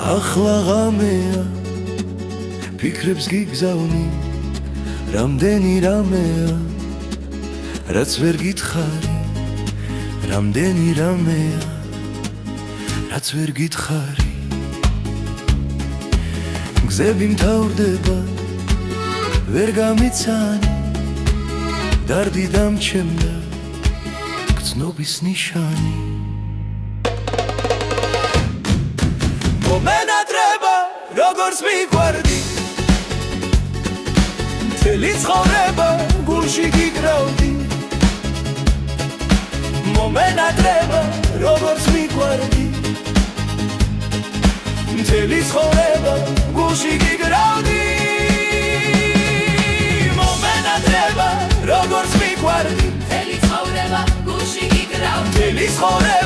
ახლა ღამეა ფიქრებს გიგზავნი რამდენი რამეა რაც ვერ გითხარი რამდენი რამეა რაც ვერ გითხარი გზები მთავრდება ვერ გამიცანი დარდი დამჩემდა გრძნობის ნიშანი მომენატრება როგორც მიყვარდი მთელი ცხოვრება გულში გიკრავდი მომენატრება როგორც მიყვარდი მთელი ცხოვრება გულში გიკრავდი მომენატრება როგორც მიყვარდი მთელი ცხოვრება გულში გიკრავდი მთელი ცხოვრება